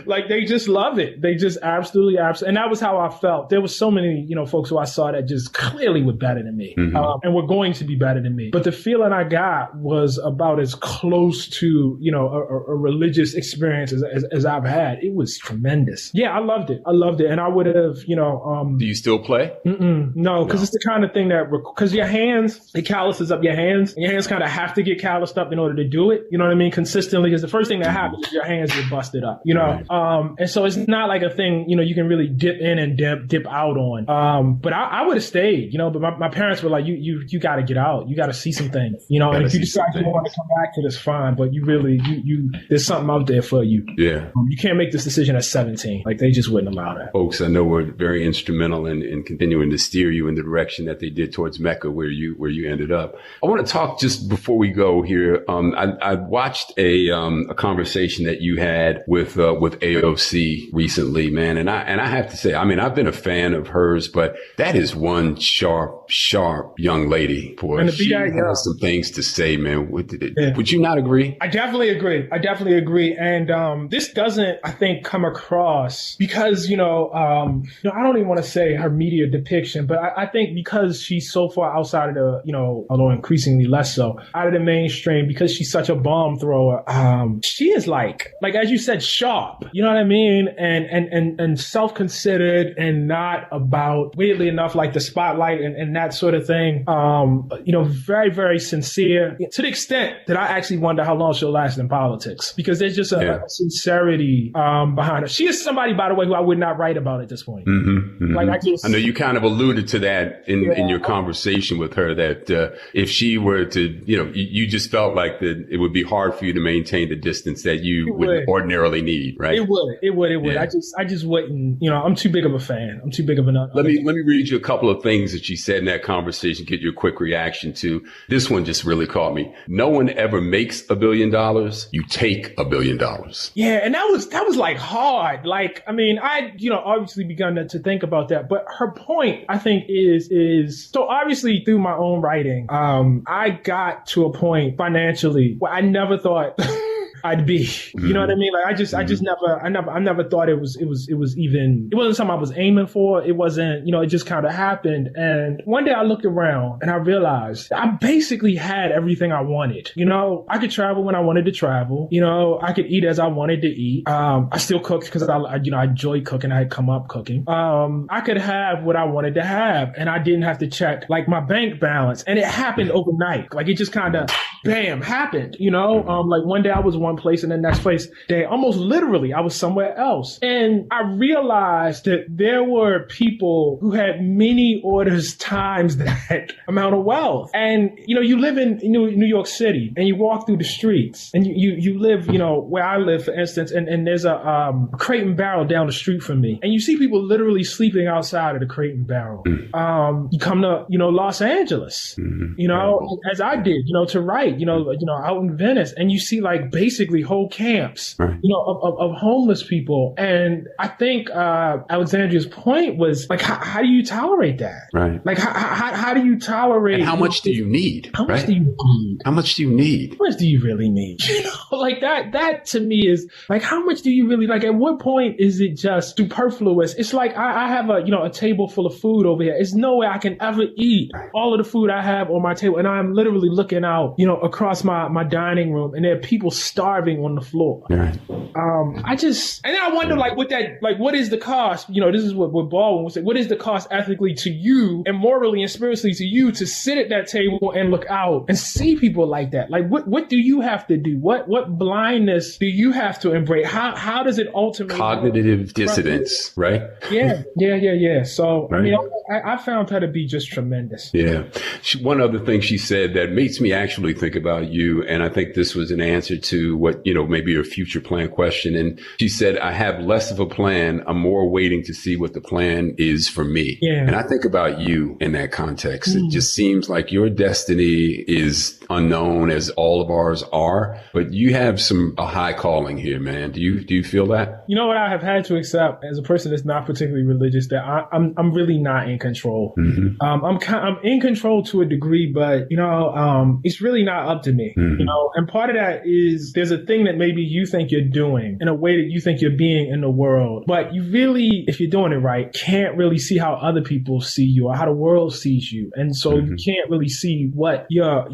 Like they just love it. They just absolutely. And that was how I felt. There was so many, folks who I saw that just clearly were better than me, and were going to be better than me. But the feeling I got was about as close to, a religious experience as I've had. It was tremendous. Yeah, I loved it. And I would have, Do you still play? No, because it's the kind of thing that, because your hands, it calluses up your hands. And your hands kind of have to get calloused up in order to do it. You know what I mean? Consistently, because the first thing that happens is your hands get busted up, Right. And so it's not like a thing, you can really dip in and dip out on. But I would have stayed, but my parents were like, you got to get out. You got to see some things, and if you decide you want to come back to this, fine. But you really, there's something out there for you. Yeah. You can't make this decision at 17. Like they just wouldn't allow that. Folks, I know were very instrumental in continuing to steer you in the direction that they did towards Mecca, where you ended up. I want to talk just before we go here. I watched a conversation that you had with AOC recently, man. And I have to say, I mean, I've been a fan of hers, but that is one sharp young lady. Boy, she has some things to say, man. Would you not agree? I definitely agree. And this doesn't, I think, come across because, I don't even want to say her media depiction, but I think because she's so far outside of the, although increasingly less so, out of the mainstream, because she's such a bomb thrower, she is like as you said, sharp, you know what I mean? And self-considered and not about, weirdly enough, like the spotlight and that sort of thing. Very, very sincere, to the extent that I actually wonder how long she'll last in politics, because there's just a sincerity behind her. She is somebody, by the way, who I would not write about at this point. I know you kind of alluded to that in your conversation with her, that if she were to, you just felt like that it would be hard for you to maintain the distance that you would ordinarily need, right? It would. Yeah. I just wouldn't, I'm too big of a fan. I'm too big of an. Let me read you a couple of things that she said in that conversation, get your quick reaction to. This one just really caught me. No one ever makes $1 billion. You take $1 billion. Yeah. And that was like hard. Like, I mean, I, obviously begun to think about that, but her point, I think, is so obviously through my own writing, I got to a point financially where I never thought I'd be, you know what I mean? Like I never thought it was even, it wasn't something I was aiming for. It wasn't, it just kind of happened. And one day I looked around and I realized I basically had everything I wanted. I could travel when I wanted to travel. I could eat as I wanted to eat. I still cooked because I enjoy cooking. I had come up cooking. I could have what I wanted to have, and I didn't have to check like my bank balance. And it happened overnight. Like it just kind of bam happened, like one day I was one place and the next place day, almost literally I was somewhere else. And I realized that there were people who had many orders times that amount of wealth. And, you live in New York City and you walk through the streets and you live, where I live, for instance, and there's a Crate and Barrel down the street from me. And you see people literally sleeping outside of the Crate and Barrel. You come to, Los Angeles, as I did, to write, out in Venice, and you see like basically whole camps, of homeless people. And I think Alexandria's point was like, how do you tolerate that? Right. Like, how do you tolerate? And how much do you need? How much do you need? How much do you need? How much do you really need? Like that to me is like, how much do you really, like, at what point is it just superfluous? It's like, I have a table full of food over here. There's no way I can ever eat all of the food I have on my table. And I'm literally looking out, across my dining room, and there are people starving on the floor. Right. And then I wonder, what is the cost? This is what Baldwin would say. What is the cost ethically to you and morally and spiritually to you to sit at that table and look out and see people like that? Like, what do you have to do? What blindness do you have to embrace? How does it ultimately cognitive dissonance, right? Yeah. So, right. I found her to be just tremendous. Yeah. One other thing she said that makes me actually think about you, and I think this was an answer to what, maybe your future plan question. And she said, I have less of a plan. I'm more waiting to see what the plan is for me. Yeah. And I think about you in that context. It just seems like your destiny is unknown, as all of ours are, but you have a high calling here, man. Do you feel that? You know what I have had to accept as a person that's not particularly religious, that I'm really not in control. Mm-hmm. I'm in control to a degree, but it's really not up to me. Mm-hmm. And part of that is there's a thing that maybe you think you're doing in a way that you think you're being in the world, but you really, if you're doing it right, can't really see how other people see you or how the world sees you, and so you can't really see what your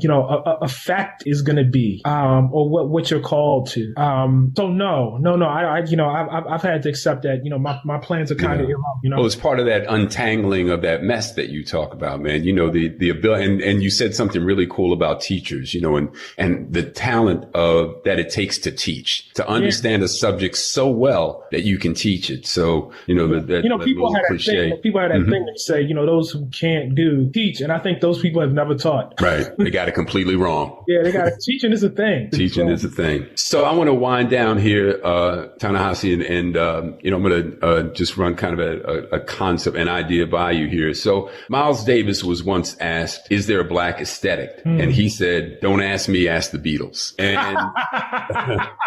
effect is going to be, or what you're called to. So no, I've had to accept that my plans are kind of Well, it's part of that untangling of that mess that you talk about, man. The ability, and you said something really cool about teachers, and the talent of that it takes to teach, to understand a subject so well that you can teach it. So people had that thing that say, those who can't teach, and I think those people have never taught. Right, they got it completely wrong. Yeah, they got it. Teaching is a thing. Teaching is a thing. So I want to wind down here, Ta-Nehisi, and I'm going to just run kind of a concept, an idea by you here. So Miles Davis was once asked, "Is there a black aesthetic?" And he said, "Don't ask me, ask the Beatles." And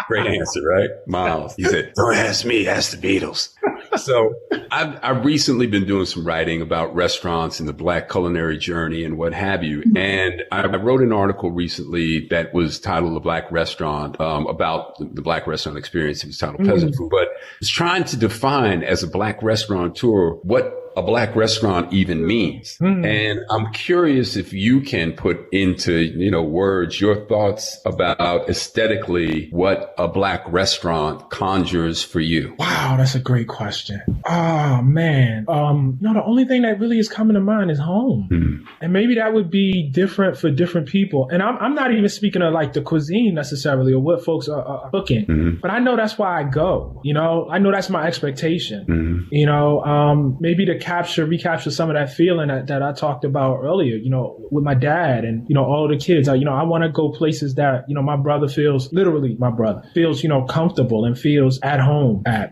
great answer, right, Miles? He said, "Don't ask me, ask the Beatles." So I've recently been doing some writing about restaurants and the black culinary journey and what have you. And I wrote an article recently that was titled "The Black Restaurant," about the black restaurant experience. It was titled Peasant Food, but it's trying to define as a black restaurateur what a black restaurant even means. And I'm curious if you can put into, words, your thoughts about aesthetically what a black restaurant conjures for you. Wow, that's a great question. Oh, man. The only thing that really is coming to mind is home. And maybe that would be different for different people. And I'm not even speaking of like the cuisine necessarily or what folks are cooking, but I know that's why I go, I know that's my expectation, maybe to recapture some of that feeling that I talked about earlier, with my dad and, all the kids. I want to go places that, my brother feels comfortable and feels at home at,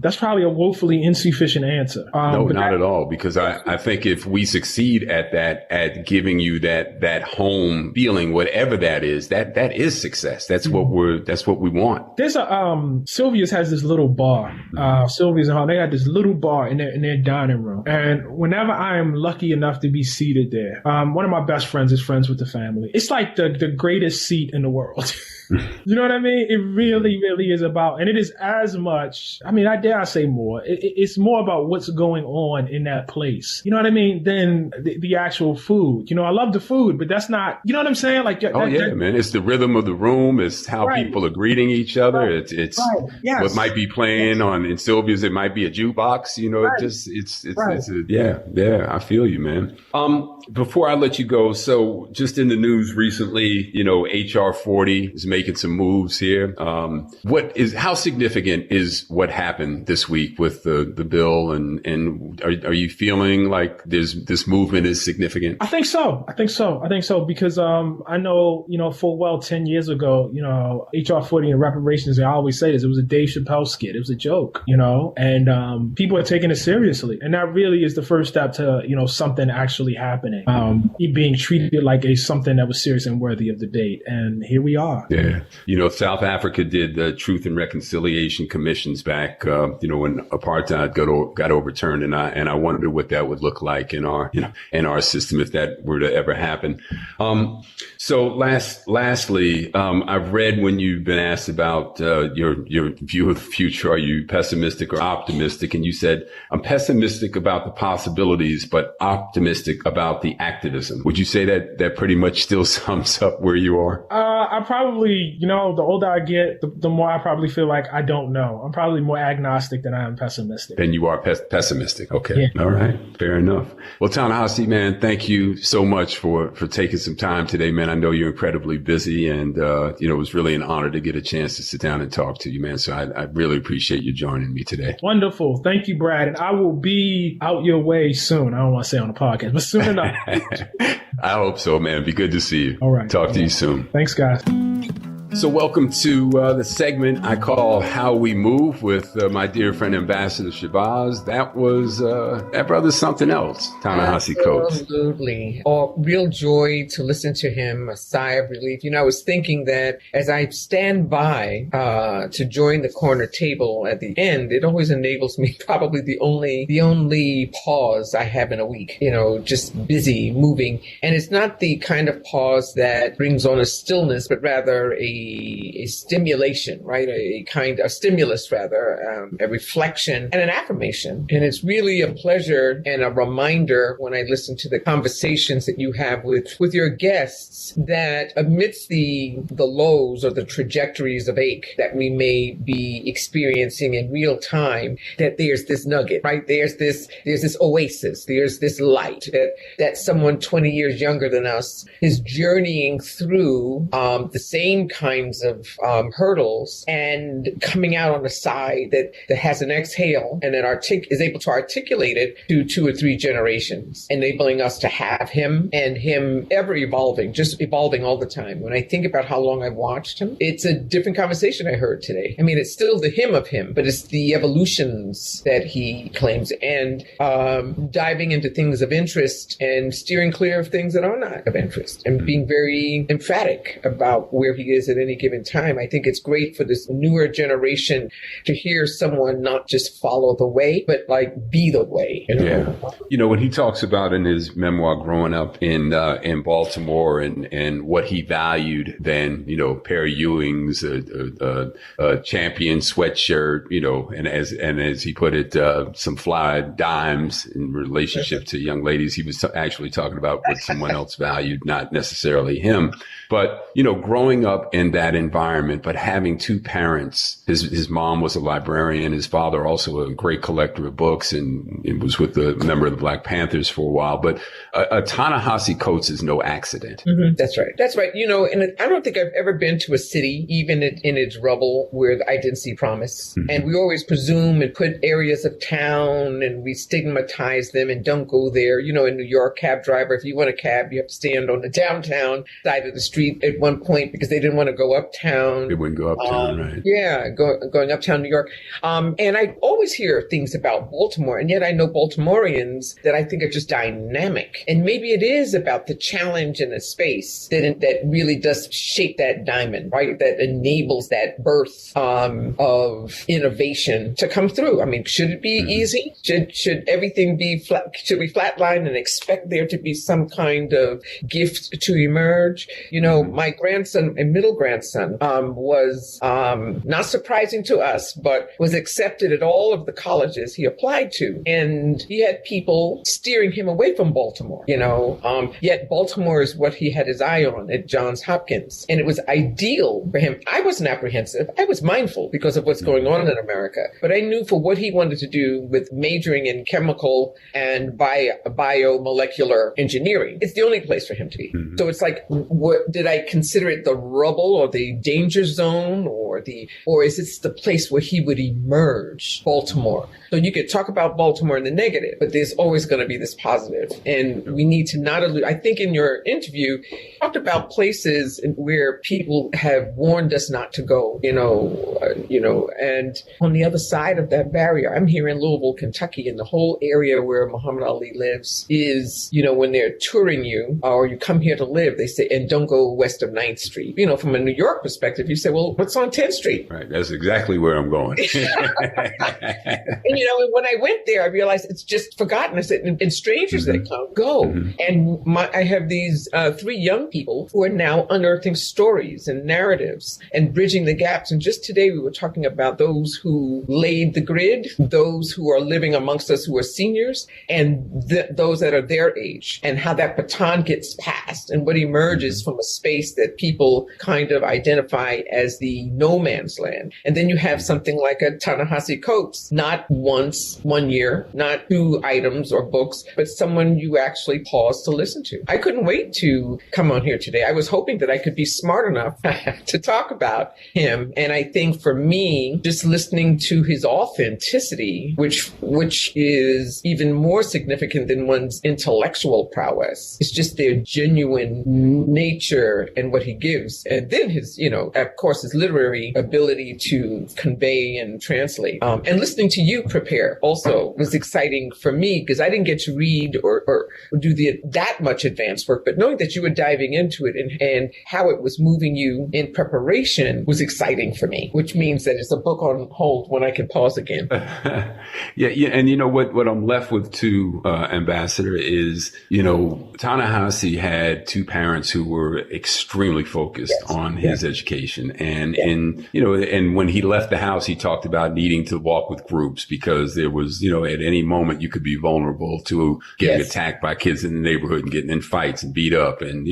that's probably a woefully insufficient answer. No, not at all. Because I think if we succeed at that, at giving you that home feeling, whatever that is success. That's what we want. There's Sylvia's has this little bar, Sylvia's and home. They got this little bar in their dining room. And whenever I am lucky enough to be seated there, one of my best friends is friends with the family. It's like the greatest seat in the world. You know what I mean? It really, really is about, and it is as much, I dare I say more, it's more about what's going on in that place. You know what I mean? Than the actual food. I love the food, but that's not, you know what I'm saying? Like, man. It's the rhythm of the room. It's how people are greeting each other. Right. It's yes. What might be playing in Sylvia's, it might be a jukebox, I feel you, man. Before I let you go, so just in the news recently, HR 40 is making some moves here. How significant is what happened this week with the bill, and are you feeling like this movement is significant? I think so because I know full well 10 years ago, HR 40 and reparations, I always say this, it was a Dave Chappelle skit, it was a joke, and people are taking it seriously, and that really is the first step to something actually happening, being treated like something that was serious and worthy of debate, and here we are. Yeah. Yeah. South Africa did the Truth and Reconciliation Commissions back, when apartheid got overturned. And I wondered what that would look like in our system if that were to ever happen. So lastly, I've read when you've been asked about your view of the future, are you pessimistic or optimistic? And you said, I'm pessimistic about the possibilities, but optimistic about the activism. Would you say that pretty much still sums up where you are? I probably, the older I get, the more I probably feel like I don't know. I'm probably more agnostic than I am pessimistic. Then you are pessimistic. Okay. Yeah. All right. Fair enough. Well, Ta-Nehisi, man, thank you so much for taking some time today, man. I know you're incredibly busy, and, it was really an honor to get a chance to sit down and talk to you, man. So I really appreciate you joining me today. Wonderful. Thank you, Brad. And I will be out your way soon. I don't want to say on the podcast, but soon enough. I hope so, man. Be good to see you. All right. Talk to you soon. Thanks, guys. So welcome to the segment I call How We Move with my dear friend, Ambassador Shabazz. That was, that brother's something else, Ta-Nehisi Coates. Absolutely. Oh, real joy to listen to him, a sigh of relief. I was thinking that as I stand by to join the corner table at the end, it always enables me probably the only pause I have in a week, just busy, moving. And it's not the kind of pause that brings on a stillness, but rather a stimulation, right? A kind of stimulus, rather, a reflection and an affirmation. And it's really a pleasure and a reminder when I listen to the conversations that you have with your guests that amidst the lows or the trajectories of ache that we may be experiencing in real time, that there's this nugget, right? There's this oasis, there's this light that someone 20 years younger than us is journeying through the same kinds of hurdles and coming out on the side that has an exhale and that is able to articulate it to 2 or 3 generations, enabling us to have him and him ever evolving, just evolving all the time. When I think about how long I've watched him, it's a different conversation I heard today. I mean, it's still the him of him, but it's the evolutions that he claims, and diving into things of interest and steering clear of things that are not of interest, and being very emphatic about where he is at any given time. I think it's great for this newer generation to hear someone not just follow the way, but be the way. Yeah. When he talks about in his memoir growing up in Baltimore and what he valued then, pair of Ewings, a champion sweatshirt, and as he put it, some fly dimes in relationship to young ladies. He was actually talking about what someone else valued, not necessarily him. But, growing up in that environment, but having 2 parents, his mom was a librarian, his father also a great collector of books, and was with a member of the Black Panthers for a while. But Ta-Nehisi Coates is no accident. Mm-hmm. That's right. And I don't think I've ever been to a city, even in its rubble, where I didn't see promise. Mm-hmm. And we always presume and put areas of town and we stigmatize them and don't go there. In New York, cab driver, if you want a cab, you have to stand on the downtown side of the street at one point because they didn't want to go uptown. They wouldn't go uptown, right? Yeah, going uptown New York. And I always hear things about Baltimore, and yet I know Baltimoreans that I think are just dynamic. And maybe it is about the challenge in the space that really does shape that diamond, right? That enables that birth of innovation to come through. I mean, should it be easy? Should everything be flat? Should we flatline and expect there to be some kind of gift to emerge? My grandson and middle grandson was not surprising to us, but was accepted at all of the colleges he applied to. And he had people steering him away from Baltimore, yet Baltimore is what he had his eye on at Johns Hopkins. And it was ideal for him. I wasn't apprehensive. I was mindful because of what's going on in America. But I knew for what he wanted to do with majoring in chemical and biomolecular engineering, it's the only place for him to be. Mm-hmm. So it's like, what did I consider it, the rubble or the danger zone, or is it the place where he would emerge, Baltimore? So you could talk about Baltimore in the negative, but there's always going to be this positive. And we need to not allude. I think in your interview, you talked about places where people have warned us not to go, and on the other side of that barrier, I'm here in Louisville, Kentucky, and the whole area where Muhammad Ali lives is, when they're touring you or you come here to live, they say, and don't go west of 9th Street, from a New York perspective, you say, well, what's on 10th Street? Right. That's exactly where I'm going. And, when I went there, I realized it's just forgotten. I said, and strangers that come, go. And I have these 3 young people who are now unearthing stories and narratives and bridging the gaps. And just today, we were talking about those who laid the grid, those who are living amongst us who are seniors, and those that are their age, and how that baton gets passed and what emerges from a space that people kind of identify as the no man's land. And then you have something like a Ta-Nehisi Coates, not once, 1 year, not 2 items or books, but someone you actually pause to listen to. I couldn't wait to come on here today. I was hoping that I could be smart enough to talk about him. And I think for me, just listening to his authenticity, which is even more significant than one's intellectual prowess, it's just their genuine nature and what he gives. And then his, of course, his literary ability to convey and translate. And listening to you prepare also was exciting for me because I didn't get to read or do that much advanced work, but knowing that you were diving into it and how it was moving you in preparation was exciting for me, which means that it's a book on hold when I can pause again. Yeah. And what I'm left with too, Ambassador, is, Ta-Nehisi had 2 parents who were extremely focused on his education. And and when he left the house, he talked about needing to walk with groups because there was, at any moment you could be vulnerable to getting attacked by kids in the neighborhood and getting in fights and beat up. And,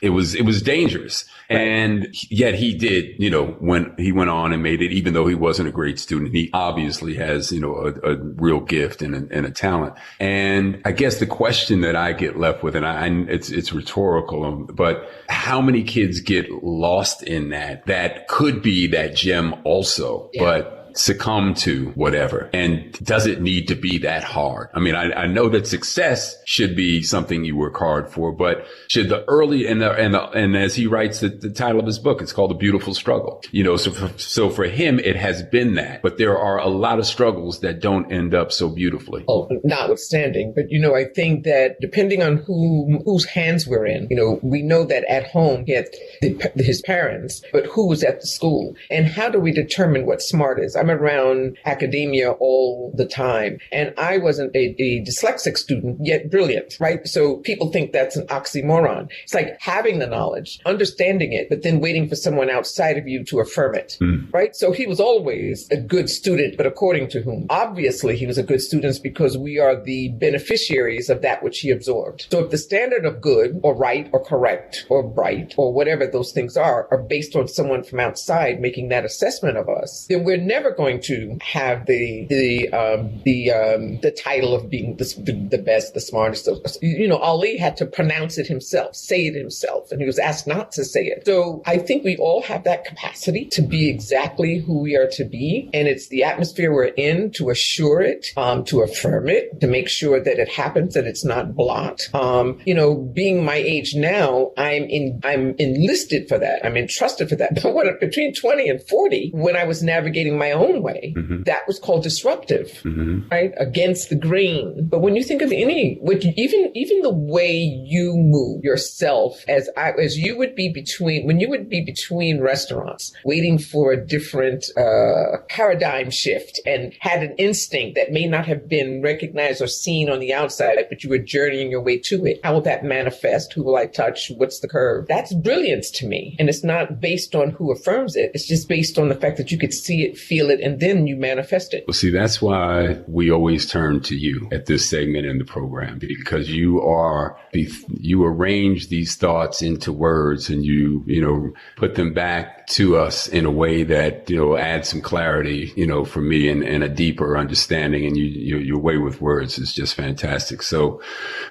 it was dangerous. Right. And yet he did, when he went on and made it, even though he wasn't a great student, he obviously has, a real gift and a talent. And I guess the question that I get left with, and it's rhetorical, but how many kids get lost in that could be that gem also, but succumb to whatever. And does it need to be that hard? I mean, I know that success should be something you work hard for, but should the early and as he writes the title of his book, it's called The Beautiful Struggle. So for him, it has been that, but there are a lot of struggles that don't end up so beautifully. Oh, notwithstanding. But, I think that depending on whose hands we're in, we know that at home he had his parents, but who was at the school? And how do we determine what smart is? I'm around academia all the time, and I wasn't a dyslexic student, yet brilliant, right? So people think that's an oxymoron. It's like having the knowledge, understanding it, but then waiting for someone outside of you to affirm it, right? So he was always a good student, but according to whom? Obviously, he was a good student because we are the beneficiaries of that which he absorbed. So if the standard of good or right or correct or bright or whatever those things are based on someone from outside making that assessment of us, then we're never going to have the title of being the best, the smartest. Ali had to pronounce it himself, say it himself, and he was asked not to say it. So I think we all have that capacity to be exactly who we are to be, and it's the atmosphere we're in to assure it, to affirm it, to make sure that it happens, that it's not blocked. Being my age now, I'm enlisted for that. I'm entrusted for that. But between 20 and 40, when I was navigating my own way, that was called disruptive, right? Against the grain. But when you think of even the way you move yourself, as you would be between restaurants, waiting for a different paradigm shift, and had an instinct that may not have been recognized or seen on the outside, but you were journeying your way to it. How will that manifest? Who will I touch? What's the curve? That's brilliance to me. And it's not based on who affirms it. It's just based on the fact that you could see it, feel it, and then you manifest it. Well, see, that's why we always turn to you at this segment in the program, because you arrange these thoughts into words, and you put them back to us in a way that, adds some clarity, for me, and a deeper understanding. And your way with words is just fantastic. So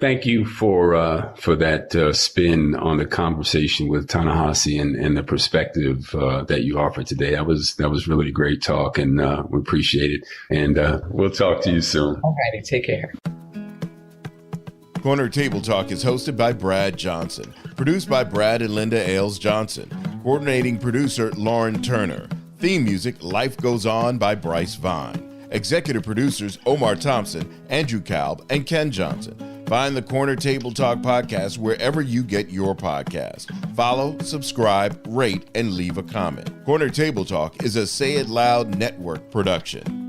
thank you for that spin on the conversation with Ta-Nehisi and the perspective that you offered today. That was really a great talk, and we appreciate it. And we'll talk to you soon. All righty. Take care. Corner Table Talk is hosted by Brad Johnson, produced by Brad and Linda Ailes Johnson, coordinating producer Lauren Turner, theme music Life Goes On by Bryce Vine, executive producers Omar Thompson, Andrew Kalb, and Ken Johnson. Find the Corner Table Talk podcast wherever you get your podcast. Follow, subscribe, rate, and leave a comment. Corner Table Talk is a Say It Loud Network production.